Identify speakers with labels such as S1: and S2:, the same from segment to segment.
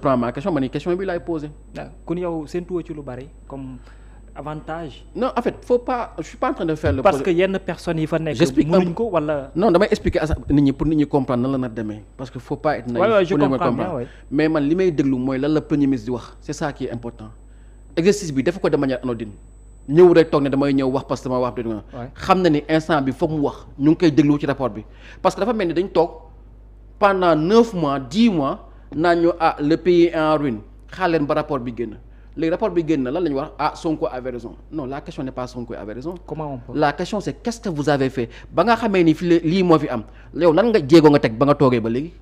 S1: prends ma question ma ni question bi laay posé.
S2: kon yow seen tuwo ci lu bari comme avantage.
S1: non en fait faut pas je suis pas en train de faire le.
S2: parce que yenn personnes yi fa nekk. mënuñ ko wala.
S1: non damay expliquer nit ñi pour nit ñi comprendre nan la nar demee parce que faut pas être naïf.
S2: ouais, je comprends bien, ouais.
S1: mais man li may déglu mooy lan la premier ministre di wax c'est ça qui est important exercice bi def ko de manière anodine ñëw rek toog ne damay ñëw wax parce que dama wax dëgg xam na ni instant bi foog mu wax ñu ngi koy déglu ci rapport bi parce que dafa mel ni dañ toog pendant 9 mois 10 mois naan ñu le pays est en ruine xaar leen ba rapport bi génn. léegi rapport bi génn lan la ñu wax Sonko avait raison non la question n'est pas Sonko avait raison.
S2: comment on peut.
S1: la question c'est qu'est-ce que vous avez fait ba nga xamee ni fii lii moo fi am yow lan nga jéego nga teg ba nga toogee ba léegi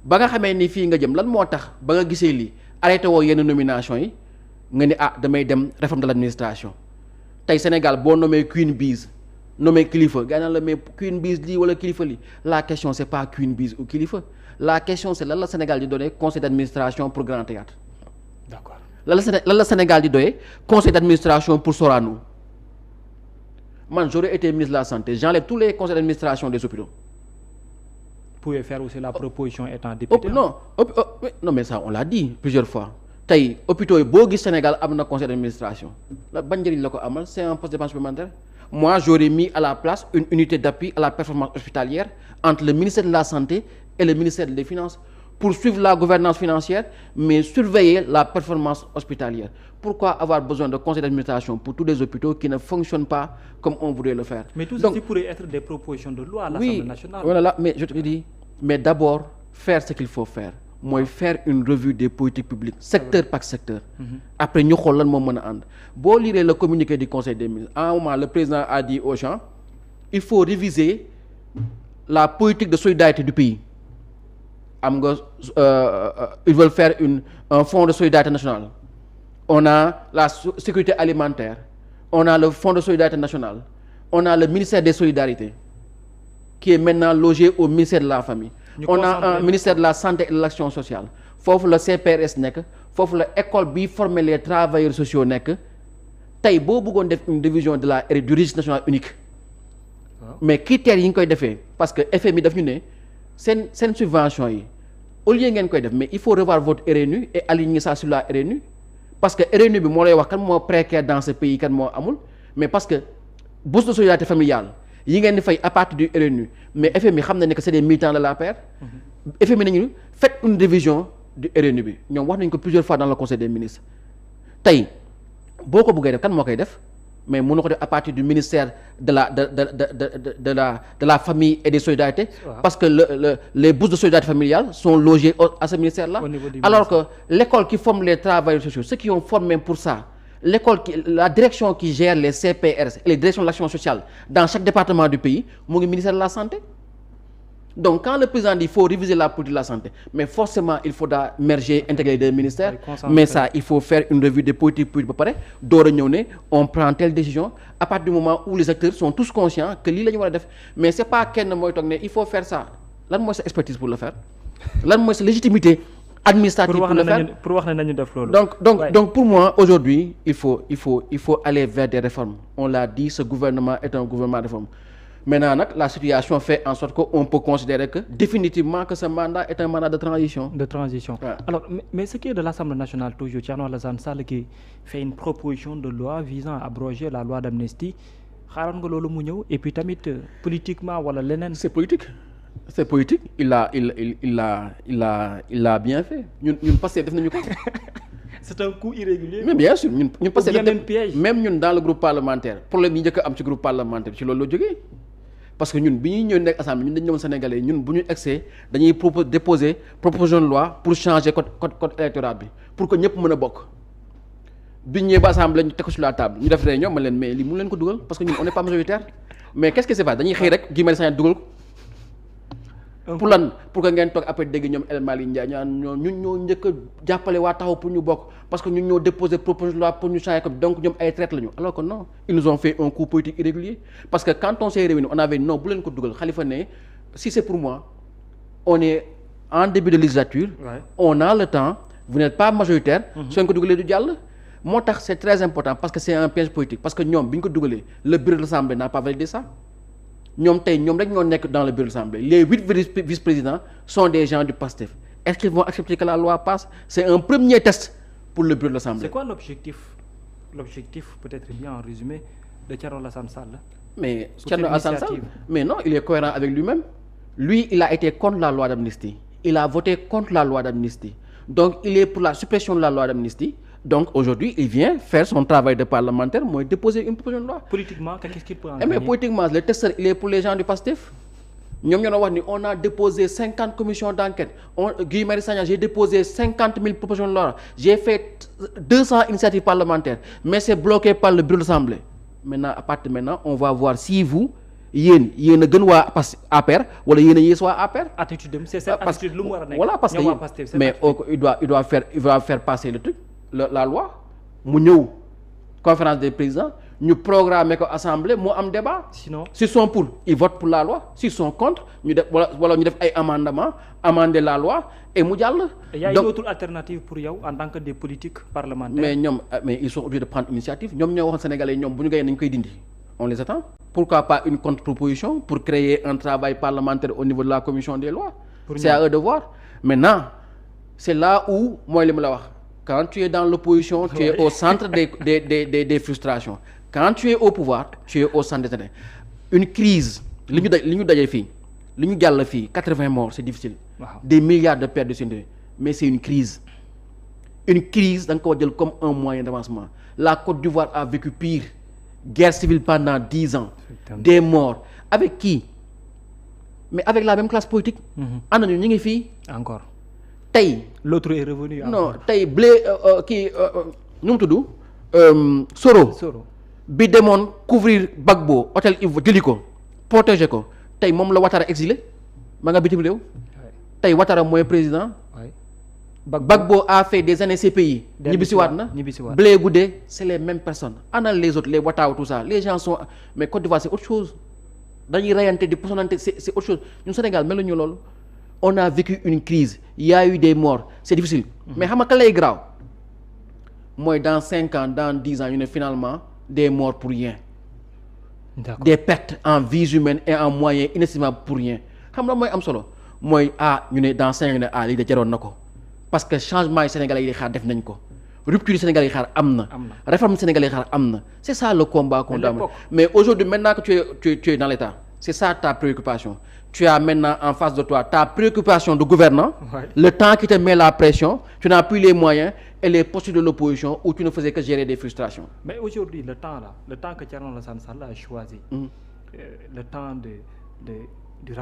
S1: ba nga xamee ni fii nga jëm lan moo tax ba nga gisee lii arrêté woo yenn nomination yi nga ni damay dem réforme de l'administration tey Sénégal boo nommé Queen Biz nommé kilifa gaa naan la mais Queen Biz lii wala kilifa lii la question c'est pas Queen Biz ou kilifa la question c'est lan la Sénégal di donner conseil d'administration pour Grand Théâtre.
S2: d'accord.
S1: lan la Sénégal di doyee conseil d'administration pour Sorano man j'aurais été ministre de la santé j'enlève tous les conseils d'administration des hôpitaux.
S2: Vous pouvez faire aussi la proposition étant député.
S1: Non mais ça on l'a dit plusieurs fois tey hôpitaux yi boo gis Sénégal am na conseil d'administration la ban njëriñ la ko amal c'est un poste de dépense supplémentaire. Moi j'aurais mis à la place une unité d'appui à la performance hospitalière entre le ministère de la santé et le ministère des finances. Pour suivre la gouvernance financière, mais surveiller la performance hospitalière. Pourquoi avoir besoin de conseil d'administration pour tous les hôpitaux qui ne fonctionnent pas comme on voudrait le faire?
S2: Mais tout ceci pourrait être des propositions de loi à l'Assemblée nationale.
S1: Voilà, mais je te dis, mais d'abord, faire ce qu'il faut faire. Moi, faire une revue des politiques publiques, secteur par secteur. Après, nous allons voir ce boo lire le communiqué du Conseil des ministres, à un moment, le président a dit aux gens, il faut réviser la politique de solidarité du pays. Ils veulent faire un fonds de solidarité nationale. On a la sécurité alimentaire, on a le fonds de solidarité nationale, on a le ministère des solidarités qui est maintenant logé au ministère de la famille. On a un ministère de la santé et de l'action sociale. Foofu la CPRS nekk, foofu la école bi former les travailleurs sociaux nekk. Tey boo bëggoon def une division de la du registre national unique. Mais critères yi ñu koy defee parce que FMI daf ñu ne seen subvention yi au lieu ngeen koy def mais il faut revoir votre RNU et aligner ça sur la RNU parce que RNU bi moo lay wax kan moo précaire dans ce pays kan moo amul mais parce que bourse de solidarité familiale yi ngeen di fay à partir du RNU mais FMI xam na ne que c'est des militants de l'APR. FMI nañu faites une révision du RNU bi ñoom wax nañ ko plusieurs fois dans le conseil des ministres tey boo ko bëggee def kan moo koy def. Mais mënu ko def à partir du ministère de la famille et des solidarités parce que les bourses de solidarité familiale sont logées à ce ministère-là alors que l'école qui forme les travailleurs sociaux ceux qui ont formé pour ça la direction qui gère les CPRS et les directions de l'action sociale dans chaque département du pays mu ngi ministère de la santé. Donc quand le président dit il faut réviser la politique de la santé mais forcément il faudra merger intégrer les deux ministères mais ça il faut faire une revue des politiques publiques ba pare door a ñëw ne on prend telle décision à partir du moment où les acteurs sont tous conscients que lii la ñu war a def mais c'est pas kenn mooy toog ne il faut faire ça lan mooy sa expertise pour le faire lan mooy sa légitimité administrative pour le faire
S2: pour wax ne nañu def loolu
S1: donc pour moi aujourd'hui il faut aller vers des réformes on l'a dit ce gouvernement est un gouvernement de réforme. Maintenant nag la situation fait en sorte que on peut considérer que définitivement que ce mandat est un mandat de transition.
S2: Ouais. Alors mais ce qui est de l'Assemblée nationale toujours Thierno Alassane Sall qui fait une proposition de loi visant à abroger la loi d'amnistie xaaroon nga loolu mu ñëw et puis tamit politiquement wala leneen.
S1: C'est politique il l'a bien fait ñun Pastef def nañu ko.
S2: C'est un coup irrégulier.
S1: Mais bien sûr ñun Pastef
S2: même
S1: ñun dans le groupe parlementaire problème yi njëkk a am ci groupe parlementaire ci loolu la jógee. Parce que ñun bi ñuy ñëw nekk assemblée ñun dañu ñëwoon Sénégalais ñun bu ñu egsee dañuy déposer proposition de loi pour changer code électoral bi pour que ñëpp mën a bokk bi ñu ñëwee ba assemblée ñu teg ko sur la table ñu def réunion ma leen mais lii mënu leen ko dugal parce que ñun on n'est pas majoritaire mais qu'est-ce qui se passe dañuy xëy rek Guy Marius Sagna dugal ko pour lan pour que ngeen toog après dégg ñoom El Malick Ndiaye ñun ñoo njëkk a jàppale waa taxaw pour ñu bokk parce que ñun ñoo déposer proposition de loi pour ñu changer ko donc ñoom ay traite lañu alors que non ils nous ont fait un coup politique irrégulier parce que quand on s'est réunis on avait non bu leen ko dugal Khalifa ne si c'est pour moi on est en début de législature on a le temps vous n'êtes pas majoritaire soo ngeen ko dugalee du jàll moo tax c'est très important parce que c'est un piège politique parce que ñoom bi ñu ko dugalee le bureau de l'Assemblée n'a pas validé ça ñoom rek ñoo nekk dans le bureau de l'Assemblée les 8 vice-présidents sont des gens du PASTEF Est-ce qu'ils vont accepter que la loi passe? C'est un premier test pour le bureau de l'Assemblée.
S2: C'est quoi l'objectif peut-être bien en résumé de Thierno Alassane Sall?
S1: Mais Thierno Alassane Sall, mais non, il est cohérent avec lui-même. Lui, il a été contre la loi d'amnistie. Il a voté contre la loi d'amnistie. Donc, il est pour la suppression de la loi d'amnistie. Donc, aujourd'hui, il vient faire son travail de parlementaire, moi, déposer une proposition de loi.
S2: Politiquement, qu'est-ce qu'il peut en gagner?
S1: Mais politiquement, le testeur, il est pour les gens du PASTEF. On a déposé 50 commissions d'enquête. Guy Marius Sagna, j'ai déposé 50 000 propositions de loi. J'ai fait 200 initiatives parlementaires. Mais c'est bloqué par le bureau de l'Assemblée. Maintenant, à partir de maintenant, on va voir si vous, yéen a gën waa APR wala yéen a yées waa APR.
S2: Attitude, c'est cette attitude lu mu war a nekk.
S1: Voilà, parce que mais il doit faire passer le truc, la loi. Mu ñëw conférence des présidents, ñu programmer ko assemblée mu am débat.
S2: Sinon,
S1: s'ils sont pour, ils votent pour la loi. S'ils sont contre, ñu def wala ñu def ay amendement, amender la loi et mu jàll.
S2: Il y a une autre alternative pour yow en tant que des politiques parlementaires.
S1: Mais ils sont obligés de prendre initiative. Ñoom ñoo waxoon Sénégalais ñoom bu ñu gañee nañu koy dindi. On les attend. Pourquoi pas une contre-proposition pour créer un travail parlementaire au niveau de la commission des lois? C'est à eux de voir. Maintenant, c'est là où mooy li ma la wax. Quand tu es dans l'opposition, tu es au centre des frustrations. Quand tu es au pouvoir, tu es au centre des intérêts. Une crise, li ñu dajee fii, li ñu jàll fii, 80 morts, c'est difficile.
S2: Wow.
S1: Des milliards de pertes de santé, mais c'est une crise. Une crise, da nga ko jël comme un moyen d'avancement. La Côte d'Ivoire a vécu pire. Guerre civile pendant 10 ans. Des morts. Avec qui? Mais avec la même classe politique. Ana ñu ngi fii.
S2: Encore.
S1: Tey.
S2: L'autre est revenu.
S1: Non tey nu mu tudd. Soro. Bi demoon couvrir Gbagbo hôtel Ivo jëli ko protéger ko tey moom la Ouattara exilé ma nga bitim réew. Tey Ouattara mooy président. Gbagbo a fait des années CPI. ñibbisiwaat na. Blé Goudé c'est les mêmes personnes. Ana les autres les Ouattara tout ça les gens sont mais Côte d'Ivoire c'est autre chose dañuy reyante di posonante c'est autre chose ñun Sénégal mel nañu loolu. On a vécu une crise il y a eu des morts c'est difficile. Mais xam nga ka lay graaw mooy dans 5 ans dans 10 ans ñu ne finalement des morts pour rien. D'accord. Des pertes en vies humaines et en moyens inestimables pour rien xam nga mooy am solo mooy ñu ne dans 5 ans ñu ne lii de jaroon na ko. Parce que changement yi Sénégalais yi xaar def nañ ko rupture yi Sénégalais yi xaar am na. Réforme yi Sénégalais yi xaar am na. C'est ça le combat qu'on doit mener. Mais aujourd'hui maintenant que tu es dans l'État c'est ça ta préoccupation. Tu as maintenant en face de toi ta préoccupation de gouvernant. Ouais. Le temps qui te met la pression tu n'as plus les moyens et les postures de l'opposition où tu ne faisais que gérer des frustrations.
S2: Mais aujourd'hui le temps que Thierno Alassane Sall a choisi. Le temps du rapport